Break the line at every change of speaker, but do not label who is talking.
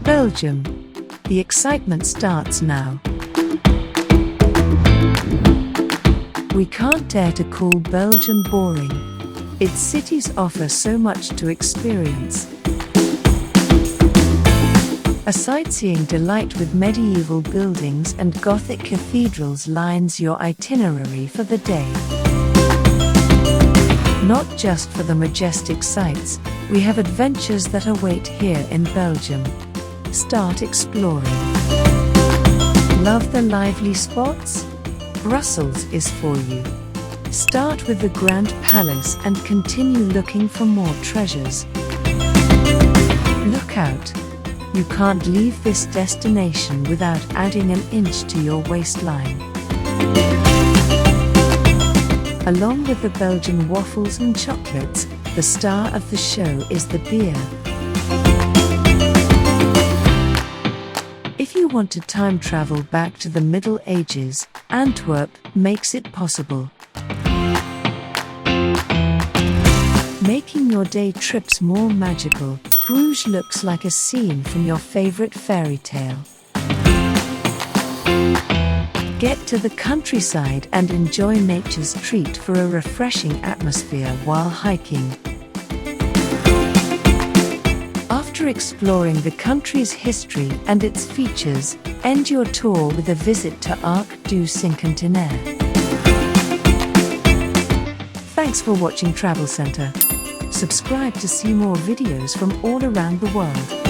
Belgium. The excitement starts now. We can't dare to call Belgium boring. Its cities offer so much to experience. A sightseeing delight with medieval buildings and Gothic cathedrals lines your itinerary for the day. Not just for the majestic sights, we have adventures that await here in Belgium. Start exploring. Love the lively spots? Brussels is for you. Start with the Grand Palace and continue looking for more treasures. Look out! You can't leave this destination without adding an inch to your waistline. Along with the Belgian waffles and chocolates, the star of the show is the beer. If you want to time travel back to the Middle Ages, Antwerp makes it possible. Making your day trips more magical, Bruges looks like a scene from your favorite fairy tale. Get to the countryside and enjoy nature's treat for a refreshing atmosphere while hiking. After exploring the country's history and its features, end your tour with a visit to Arc du Cinquantenaire. Thanks for watching Travel Center. Subscribe to see more videos from all around the world.